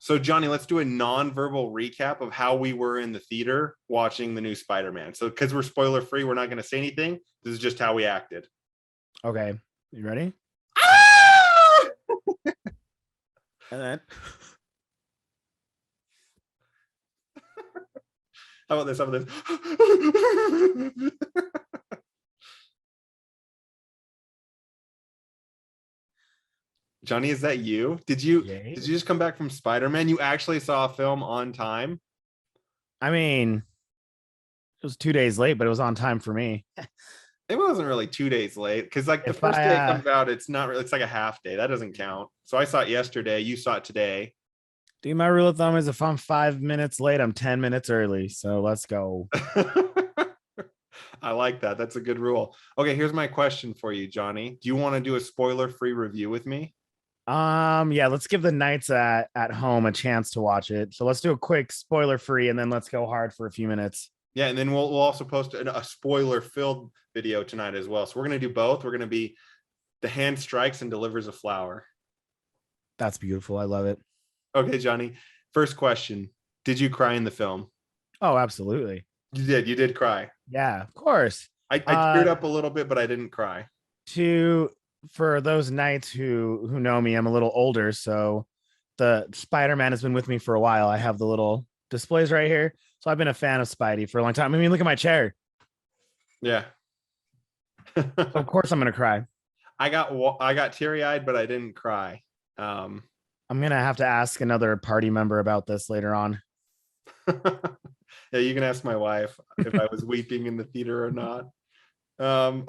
So Johnny, let's do a non-verbal recap of how we were in the theater watching the new Spider-Man. So because we're spoiler free, we're not going to say anything. This is just how we acted. Okay, you ready? Ah! And then How about this? How about this? Johnny, is that you? Did you just come back from Spider-Man? You actually saw a film on time? I mean, it was 2 days late, but it was on time for me. It wasn't really 2 days late because like the If first day it I comes out, it's not really, it's like a half day. That doesn't count. So I saw it yesterday. You saw it today. dude, my rule of thumb is if I'm 5 minutes late, I'm 10 minutes early. So let's go. I like that. That's a good rule. Okay, here's my question for you, Johnny. Do you want to do a spoiler-free review with me? Yeah, let's give the knights at home a chance to watch it. So let's do a quick spoiler free and then let's go hard for a few minutes. Yeah, and then we'll also post a spoiler-filled video tonight as well. So we're gonna do both. We're gonna be the hand strikes and delivers a flower. That's beautiful. I love it. Okay, Johnny. First question: did you cry in the film? Oh, absolutely. You did. You did cry. Yeah, of course. I teared up a little bit, but I didn't cry. To For those knights who know me, I'm a little older, so the Spider-Man has been with me for a while. I have the little displays right here. So I've been a fan of Spidey for a long time. I mean, look at my chair. Yeah. So of course I'm gonna cry. I got teary-eyed, but I didn't cry. I'm gonna have to ask another party member about this later on. Yeah, you can ask my wife if I was weeping in the theater or not.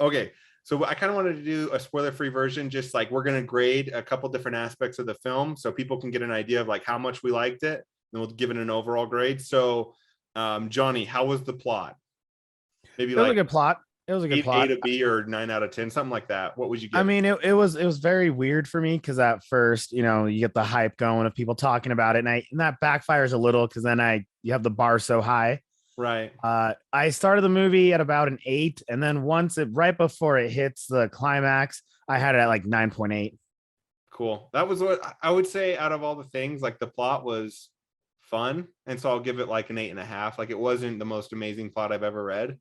Okay, so I kind of wanted to do a spoiler-free version, just like we're going to grade a couple different aspects of the film so people can get an idea of like how much we liked it, and we'll give it an overall grade. So, Johnny, how was the plot? Maybe It was like a good plot. It was a good plot. A to B or 9 out of 10, something like that. What would you give? I mean, it was very weird for me because at first, you get the hype going of people talking about it, and that backfires a little because then you have the bar so high. Right. I started the movie at about an 8, and then right before it hits the climax, I had it at like 9.8. Cool. That was what I would say out of all the things. Like the plot was fun, and so I'll give it like an 8.5. Like it wasn't the most amazing plot I've ever read,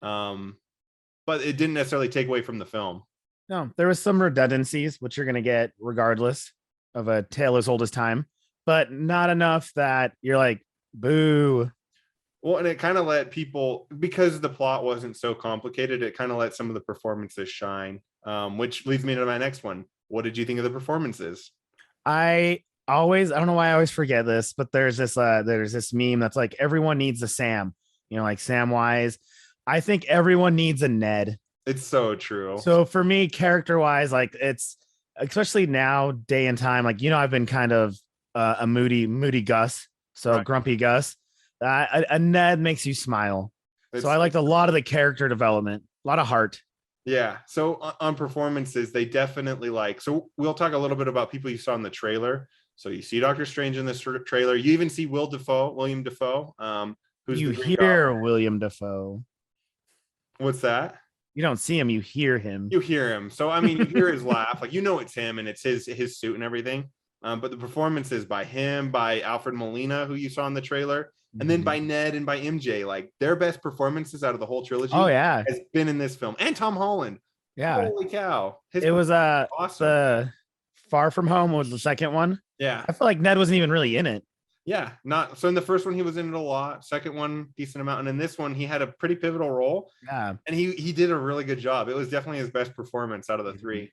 but it didn't necessarily take away from the film. No, there was some redundancies, which you're gonna get regardless of a tale as old as time, but not enough that you're like, boo. Well, and it kind of let people, because the plot wasn't so complicated, it kind of let some of the performances shine, which leads me to my next one. What did you think of the performances? I don't know why I always forget this, but there's this meme that's like everyone needs a Sam, like Samwise. I think everyone needs a Ned. It's so true. So for me, character wise, like it's especially now, day and time, like I've been kind of a moody Gus, so Right. grumpy Gus. A Ned makes you smile. So I liked a lot of the character development, a lot of heart. Yeah. So on performances, they definitely so we'll talk a little bit about people you saw in the trailer. So you see Doctor Strange in this trailer. You even see William Dafoe. Who's you hear William Dafoe. What's that? You don't see him, you hear him. You hear him. So I mean, you hear his laugh, like it's him and it's his suit and everything. But the performances by him, by Alfred Molina, who you saw in the trailer, and then by Ned and by MJ, like their best performances out of the whole trilogy. Oh yeah, has been in this film, and Tom Holland. Yeah, holy cow! It was awesome. The Far From Home was the second one. Yeah, I feel like Ned wasn't even really in it. Yeah, not so. In the first one, he was in it a lot. Second one, decent amount, and in this one, he had a pretty pivotal role. Yeah, and he did a really good job. It was definitely his best performance out of the three.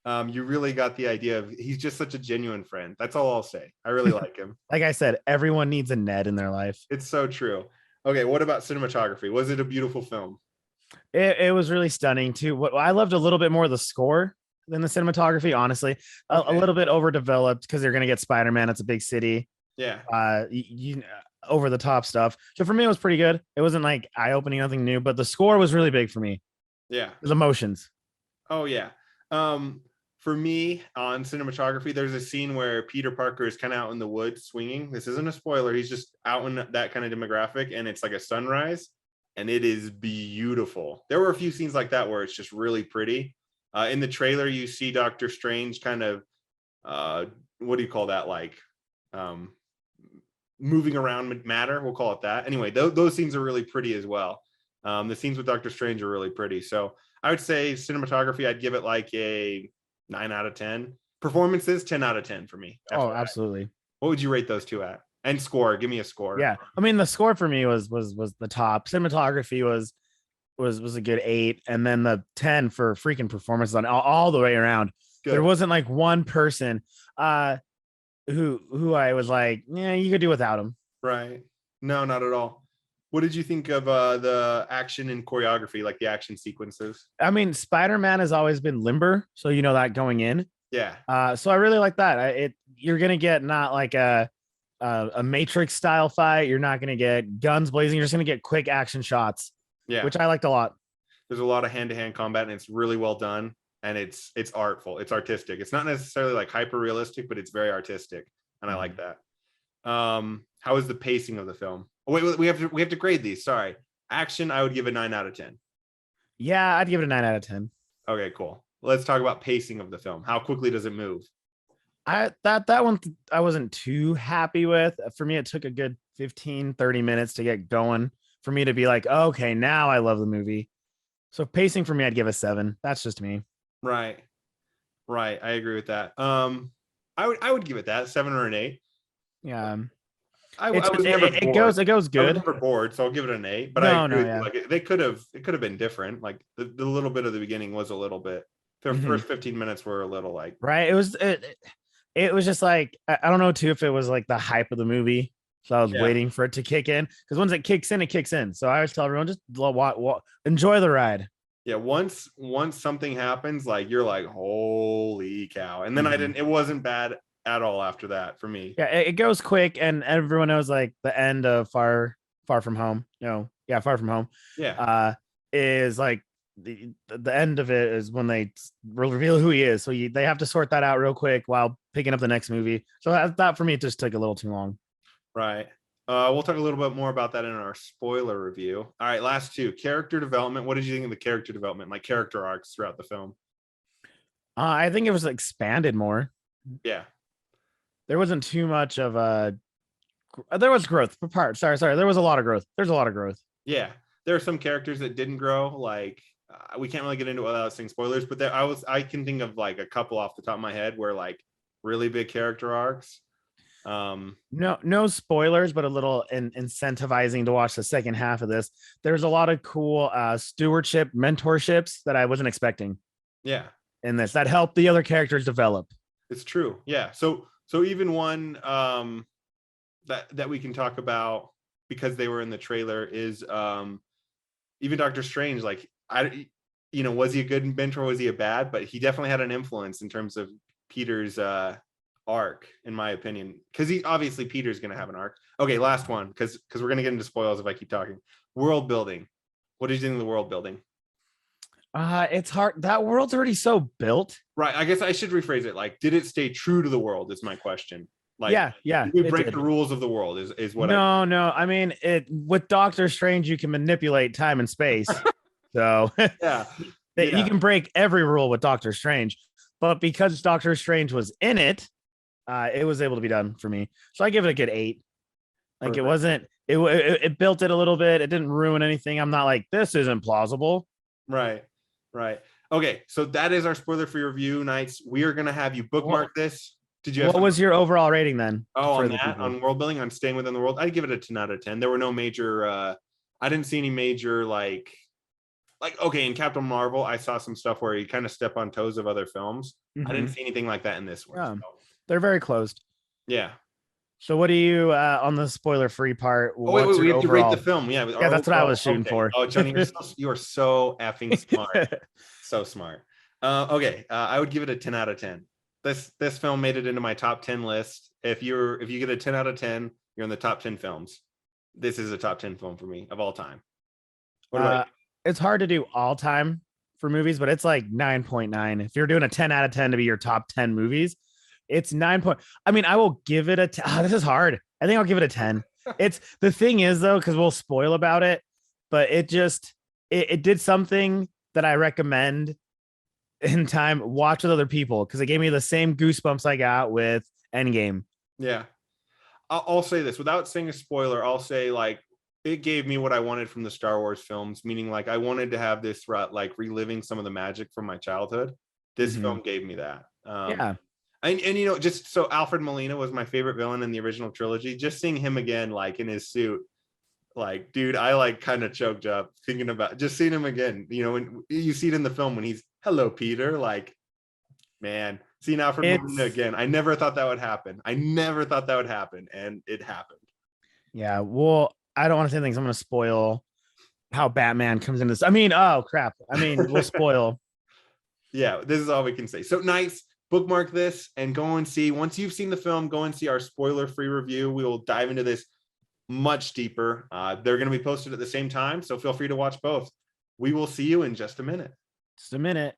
You really got the idea of he's just such a genuine friend. That's all I'll say. I really like him. Like I said, everyone needs a Ned in their life. It's so true. Okay, what about cinematography? Was it a beautiful film? It was really stunning too. What I loved a little bit more the score than the cinematography, honestly. A little bit overdeveloped because they're gonna get Spider-Man. It's a big city. Yeah. Over the top stuff. So for me, it was pretty good. It wasn't like eye-opening, nothing new, but the score was really big for me. Yeah. There's emotions. Oh yeah. For me, on cinematography, there's a scene where Peter Parker is kind of out in the woods swinging. This isn't a spoiler. He's just out in that kind of demographic, and it's like a sunrise, and it is beautiful. There were a few scenes like that where it's just really pretty. In the trailer, you see Doctor Strange kind of, what do you call that? Like um, moving around matter. We'll call it that. Anyway, those scenes are really pretty as well. The scenes with Doctor Strange are really pretty. So I would say cinematography, I'd give it like a 9 out of 10. Performances, 10 out of 10 for me. Oh, FYI. absolutely. What would you rate those two at? And score, give me a score. Yeah. I mean, the score for me was the top. Cinematography was a good 8, and then the 10 for freaking performances on all the way around. Good. There wasn't like one person who I was like, yeah, you could do without him. Right. No, not at all. What did you think of the action and choreography, like the action sequences? I mean, Spider-Man has always been limber, so you know that going in. Yeah. So I really like that. You're gonna get not like a Matrix style fight. You're not gonna get guns blazing. You're just gonna get quick action shots. Yeah. Which I liked a lot. There's a lot of hand-to-hand combat, and it's really well done, and it's artful. It's artistic. It's not necessarily like hyper realistic, but it's very artistic, and I like that. How is the pacing of the film? Oh, wait, we have to grade these. Sorry. Action, I would give a 9 out of 10. Yeah, I'd give it a 9 out of 10. Okay, cool. Let's talk about pacing of the film. How quickly does it move? That one I wasn't too happy with. For me, it took a good 15-30 minutes to get going for me to be like, oh, okay, now I love the movie. So pacing for me, I'd give a 7. That's just me. Right. I agree with that. I would give it that 7 or an 8. Yeah. I was never bored. It goes good. I was never bored, so I'll give it an 8. But I agree with you. Like it could have been different. Like the little bit of the beginning was a little bit. The first 15 minutes were a little like right. It was just like I don't know too if it was like the hype of the movie. So I was waiting for it to kick in, because once it kicks in, it kicks in. So I always tell everyone, just enjoy the ride. Yeah, once something happens, like you're like, holy cow. And then it wasn't bad at all after that for me. Yeah, it goes quick, and everyone knows like the end of Far From Home. Far From Home. Yeah. Is like the end of it is when they reveal who he is. So they have to sort that out real quick while picking up the next movie. So that for me, it just took a little too long. Right. We'll talk a little bit more about that in our spoiler review. All right, last two. Character development. What did you think of the character development, like character arcs throughout the film? I think it was expanded more. Yeah. There wasn't too much of a. There was growth. Sorry. There was a lot of growth. There's a lot of growth. Yeah, there are some characters that didn't grow. Like we can't really get into it without saying spoilers, but I can think of like a couple off the top of my head where like really big character arcs. No spoilers, but a little incentivizing to watch the second half of this. There's a lot of cool stewardship mentorships that I wasn't expecting. Yeah, in this that helped the other characters develop. It's true. Yeah. So even one that we can talk about because they were in the trailer is even Doctor Strange. Like was he a good mentor? Was he a bad? But he definitely had an influence in terms of Peter's arc, in my opinion, because Peter's going to have an arc. Okay, last one, because we're going to get into spoils if I keep talking. World building. What did you think of the world building? It's hard. That world's already so built. Right. I guess I should rephrase it. Like, did it stay true to the world? Is my question. Like, yeah. We break the rules of the world. Is what? No. I mean, with Doctor Strange, you can manipulate time and space. So yeah, you can break every rule with Doctor Strange. But because Doctor Strange was in it, it was able to be done for me. So I give it a good 8. Like Perfect. It wasn't. It built it a little bit. It didn't ruin anything. I'm not like, this isn't plausible. Right. Okay, so that is our spoiler-free review nights. We are gonna have you bookmark this. Did you? What was your overall rating then? Oh, on world building, on staying within the world, I'd give it a 10 out of 10. There were no major. I didn't see any major like okay, in Captain Marvel, I saw some stuff where he kind of stepped on toes of other films. Mm-hmm. I didn't see anything like that in this one. Yeah. So. They're very closed. Yeah. So what do you on the spoiler-free part? Wait, we have to rate the film. Yeah, that's what I was shooting for. Oh, Johnny, you are so effing smart. So smart. Okay, I would give it a 10 out of 10. This film made it into my top 10 list. If you get a 10 out of 10, you're in the top 10 films. This is a top 10 film for me of all time. What about you? It's hard to do all time for movies, but it's like 9.9. If you're doing a 10 out of 10 to be your top 10 movies, it's 9. I mean, I will give it a 10. This is hard. I think I'll give it a 10. It's the thing is though, because we'll spoil about it, but it did something that I recommend in time. Watch with other people, because it gave me the same goosebumps I got with Endgame. Yeah. I'll say this without saying a spoiler. I'll say like it gave me what I wanted from the Star Wars films, meaning like I wanted to have this like reliving some of the magic from my childhood. This Mhm. film gave me that. Yeah. And you know, just so Alfred Molina was my favorite villain in the original trilogy. Just seeing him again, like in his suit, like dude, I like kind of choked up thinking about just seeing him again. You know, when you see it in the film when he's hello Peter, like man, seeing Alfred Molina It's again. I never thought that would happen. I never thought that would happen, and it happened. yeah. Well, I don't want to say things. I'm going to spoil how Batman comes into this. I mean, oh crap. I mean, we'll spoil. Yeah, this is all we can say. So nice. Bookmark this and go and see. Once you've seen the film, go and see our spoiler-free review. We will dive into this much deeper. They're going to be posted at the same time, so feel free to watch both. We will see you in just a minute. Just a minute.